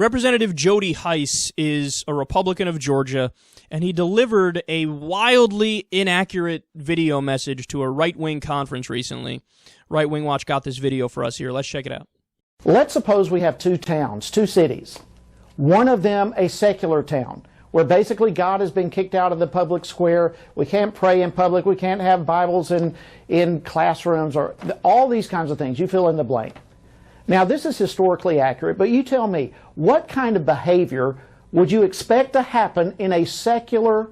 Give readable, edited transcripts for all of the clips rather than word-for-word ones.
Representative Jody Hice is a Republican of Georgia, and he delivered a wildly inaccurate video message to a right-wing conference recently. Right Wing Watch got this video for us here. Let's check it out. Let's suppose we have two towns, two cities. One of them a secular town, where basically God has been kicked out of the public square. We can't pray in public. We can't have Bibles in classrooms, or all these kinds of things. You fill in the blank. Now, this is historically accurate, but you tell me, what kind of behavior would you expect to happen in a secular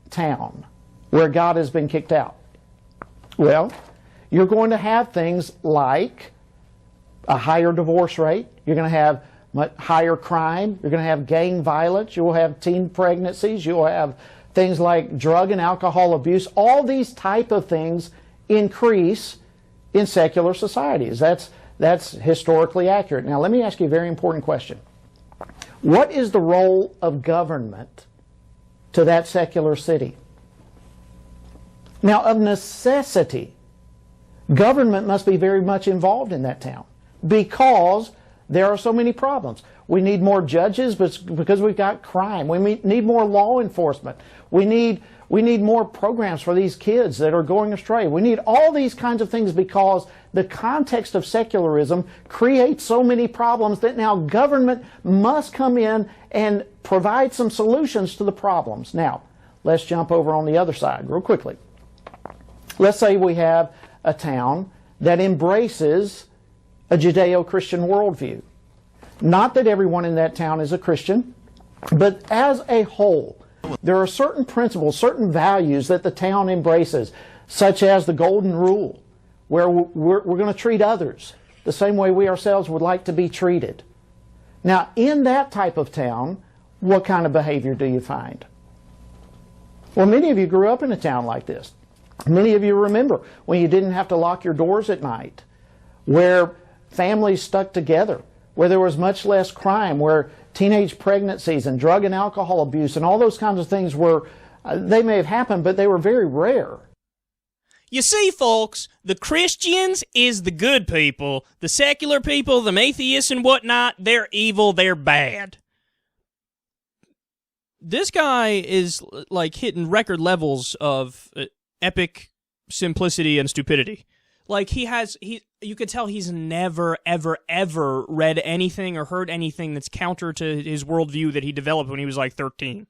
town where God has been kicked out? Well, you're going to have things like a higher divorce rate. You're going to have much higher crime. You're going to have gang violence. You will have teen pregnancies. You will have things like drug and alcohol abuse. All these type of things increase in secular societies. That's historically accurate. Now, let me ask you a very important question. What is the role of government to that secular city? Now, of necessity, government must be very much involved in that town because there are so many problems. We need more judges because we've got crime. We need more law enforcement. We need more programs for these kids that are going astray. We need all these kinds of things because the context of secularism creates so many problems that now government must come in and provide some solutions to the problems. Now, let's jump over on the other side real quickly. Let's say we have a town that embraces a Judeo-Christian worldview. Not that everyone in that town is a Christian, but as a whole, there are certain principles, certain values that the town embraces, such as the golden rule, where we're going to treat others the same way we ourselves would like to be treated. Now, in that type of town, what kind of behavior do you find? Well, many of you grew up in a town like this. Many of you remember when you didn't have to lock your doors at night, where families stuck together, where there was much less crime, where teenage pregnancies and drug and alcohol abuse and all those kinds of things were, they may have happened, but they were very rare. You see, folks, the Christians is the good people. The secular people, the atheists and whatnot, they're evil, they're bad. This guy is, like, hitting record levels of epic simplicity and stupidity. Like, you could tell he's never, ever, ever read anything or heard anything that's counter to his worldview that he developed when he was like 13.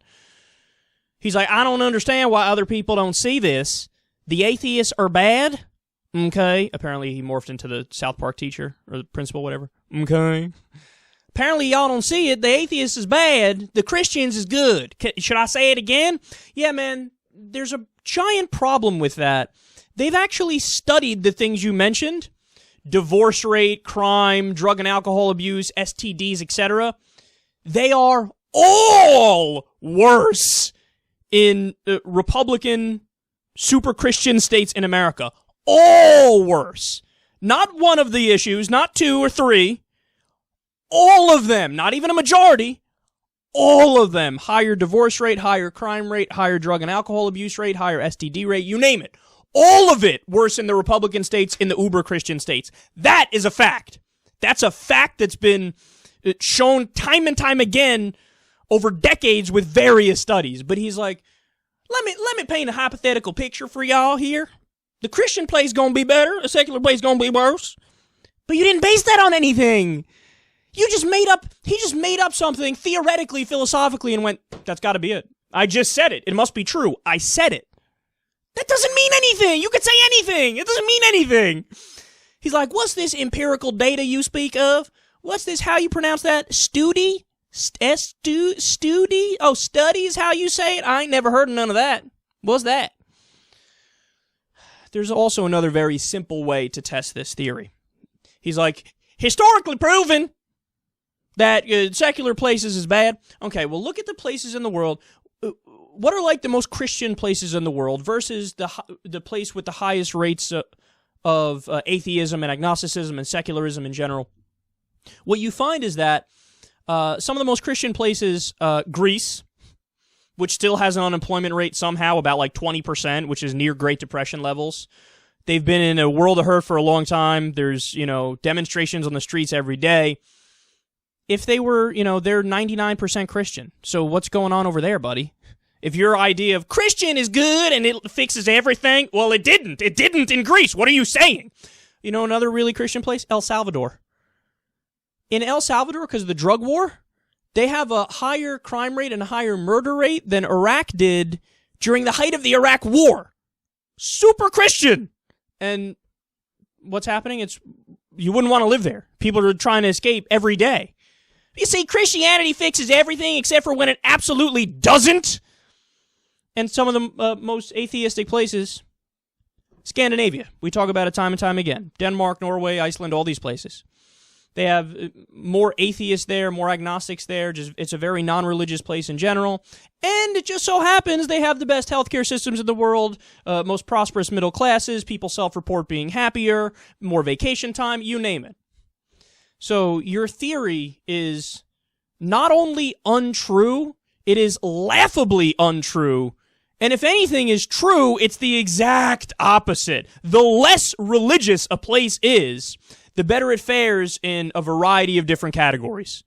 He's like, I don't understand why other people don't see this. The atheists are bad? Okay. Apparently he morphed into the South Park teacher, or the principal, whatever. Okay. Apparently y'all don't see it. The atheist is bad. The Christians is good. Should I say it again? Yeah, man, there's a giant problem with that. They've actually studied the things you mentioned. Divorce rate, crime, drug and alcohol abuse, STDs, etc. They are all worse in Republican super Christian states in America. All worse. Not one of the issues, not two or three. All of them, not even a majority. All of them. Higher divorce rate, higher crime rate, higher drug and alcohol abuse rate, higher STD rate, you name it. All of it worse in the Republican states, in the uber-Christian states. That is a fact. That's a fact that's been shown time and time again over decades with various studies. But he's like, let me paint a hypothetical picture for y'all here. The Christian play's gonna be better, the secular play's gonna be worse. But you didn't base that on anything. He just made up something theoretically, philosophically, and went, that's gotta be it. I just said it. It must be true. I said it. That doesn't mean anything. You could say anything. It doesn't mean anything. He's like, what's this empirical data you speak of? What's this, how you pronounce that? Studi? Studi? Oh, study is how you say it? I ain't never heard of none of that. What's that? There's also another very simple way to test this theory. He's like, historically proven that secular places is bad. Okay, well, look at the places in the world. What are like the most Christian places in the world versus the place with the highest rates of atheism and agnosticism and secularism in general? What you find is that some of the most Christian places, Greece, which still has an unemployment rate somehow about like 20%, which is near Great Depression levels. They've been in a world of hurt for a long time. There's, demonstrations on the streets every day. if they were, they're 99% Christian. So what's going on over there, buddy? If your idea of Christian is good and it fixes everything, well, it didn't. It didn't in Greece. What are you saying? You know another really Christian place? El Salvador. In El Salvador, because of the drug war, they have a higher crime rate and a higher murder rate than Iraq did during the height of the Iraq War. Super Christian. And what's happening? You wouldn't want to live there. People are trying to escape every day. You see, Christianity fixes everything except for when it absolutely doesn't. And some of the most atheistic places, Scandinavia. We talk about it time and time again. Denmark, Norway, Iceland, all these places. They have more atheists there, more agnostics there. It's a very non-religious place in general. And it just so happens they have the best healthcare systems in the world, most prosperous middle classes, people self-report being happier, more vacation time, you name it. So your theory is not only untrue, it is laughably untrue. And if anything is true, it's the exact opposite. The less religious a place is, the better it fares in a variety of different categories.